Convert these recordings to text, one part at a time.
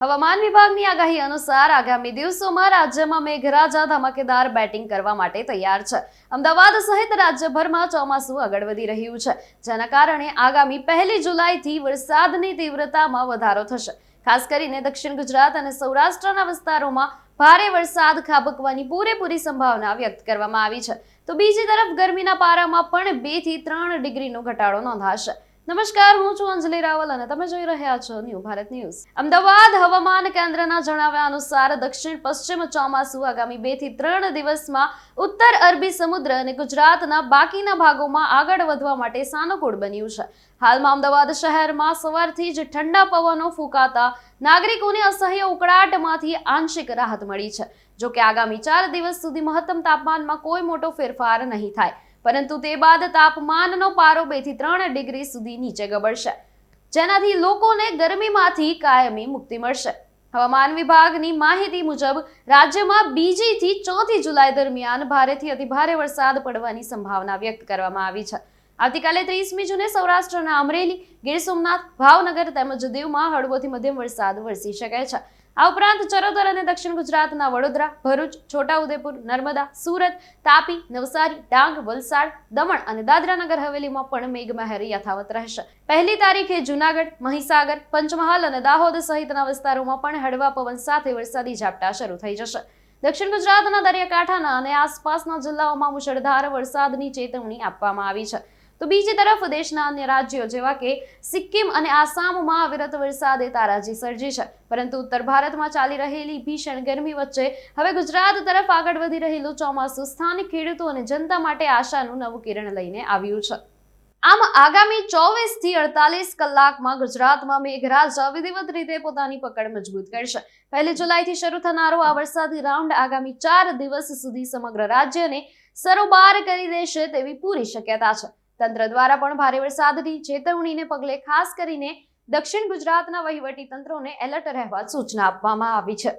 હવામાન વિભાગની આગાહી અનુસાર આગામી દિવસોમાં રાજ્યમાં મેઘરાજા ધમાકેદાર બેટિંગ કરવા માટે તૈયાર છે. અમદાવાદ સહિત રાજ્યભરમાં ચોમાસું આગળ વધી રહ્યું છે, જેના કારણે આગામી 1 જુલાઈથી વરસાદની તીવ્રતામાં વધારો થશે. ખાસ કરીને દક્ષિણ ગુજરાત અને સૌરાષ્ટ્રના વિસ્તારોમાં ભારે વરસાદ ખાબકવાની પૂરેપૂરી સંભાવના વ્યક્ત કરવામાં આવી છે. તો બીજી તરફ ગરમીના પારામાં પણ 2 થી 3 ડિગ્રીનો ઘટાડો નોંધાશે. નમસ્કાર, હું છું અંજલિ રાવલ અને તમે જોઈ રહ્યા છો ન્યૂ ભારત ન્યૂઝ. અમદાવાદ હવામાન કેન્દ્રના જણાવ્યા અનુસાર દક્ષિણ પશ્ચિમ ચોમાસું આગામી 2 થી 3 દિવસમાં ઉત્તર અરબી સમુદ્ર અને ગુજરાતના બાકીના ભાગોમાં આગળ વધવા માટે સાનુકૂળ બન્યું છે. હાલમાં અમદાવાદ શહેરમાં સવારથી જ ઠંડા પવનો ફૂંકાતા નાગરિકોને અસહ્ય ઉકળાટમાંથી આંશિક રાહત મળી છે. જો કે આગામી 4 દિવસ સુધી મહત્તમ તાપમાનમાં કોઈ મોટો ફેરફાર નહીં થાય, પરંતુ તે બાદ તાપમાનનો પારો 2 થી 3 ડિગ્રી સુધી નીચે ગબડશે, જેનાથી લોકોને ગરમીમાંથી કાયમી મુક્તિ મળશે. હવામાન વિભાગની માહિતી મુજબ રાજ્યમાં 2 થી 4 જુલાઈ દરમિયાન ભારેથી અતિભારે વરસાદ પડવાની સંભાવના વ્યક્ત કરવામાં આવી છે. આવતીકાલે 30મી જૂને સૌરાષ્ટ્રના અમરેલી, ગીર સોમનાથ, ભાવનગર તેમજ દીવમાં હળવોથી મધ્યમ વરસાદ વરસી શકે છે. આ ઉપરાંત ચરોતર અને દક્ષિણ ગુજરાતના વડોદરા, ભરૂચ, છોટાઉદેપુર, નર્મદા, સુરત, તાપી, નવસારી, ડાંગ, વલસાડ, દમણ અને દાદરાનગર હવેલીમાં પણ મેઘમહેર યથાવત રહેશે. 1 તારીખે જૂનાગઢ, મહીસાગર, પંચમહાલ અને દાહોદ સહિતના વિસ્તારોમાં પણ હળવા પવન સાથે વરસાદી ઝાપટા શરૂ થઈ જશે. દક્ષિણ ગુજરાતના દરિયાકાંઠાના અને આસપાસના જિલ્લાઓમાં મુશળધાર વરસાદની ચેતવણી આપવામાં આવી છે. તો બીજી તરફ દેશના અન્ય રાજ્યો જેવા કે સિક્કિમ અને આસામમાં અવિરત વરસાદે તારાજી સર્જી છે. પરંતુ ઉત્તર ભારતમાં ચાલી રહેલી ભીષણ ગરમી વચ્ચે હવે ગુજરાત તરફ આગળ વધી રહેલું ચોમાસું સ્થાનિક ખેડૂતો અને જનતા માટે આશાનું નવું કિરણ લઈને આવ્યું છે. આમ આગામી 24 થી 48 કલાકમાં ગુજરાતમાં મેઘરાજા વિધિવત રીતે પોતાની પકડ મજબૂત કરશે. 1 જુલાઈથી શરૂ થનારો આ વરસાદી રાઉન્ડ આગામી 4 દિવસ સુધી સમગ્ર રાજ્યને સરોબાર કરી દેશે તેવી પૂરી શક્યતા છે. તંત્ર દ્વારા પણ ભારે વરસાદની ચેતવણીને પગલે ખાસ કરીને દક્ષિણ ગુજરાતના વહીવટી તંત્રોને એલર્ટ રહેવા સૂચના આપવામાં આવી છે.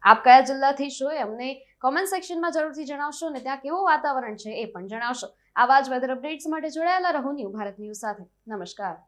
આપ કયા જિલ્લાથી છો એ અમને કોમેન્ટ સેક્શનમાં જરૂરથી જણાવશો અને ત્યાં કેવું વાતાવરણ છે એ પણ જણાવશો. આવા જ વેધર અપડેટ્સ માટે જોડાયેલા રહો ન્યૂ ભારત ન્યૂઝ સાથે. નમસ્કાર.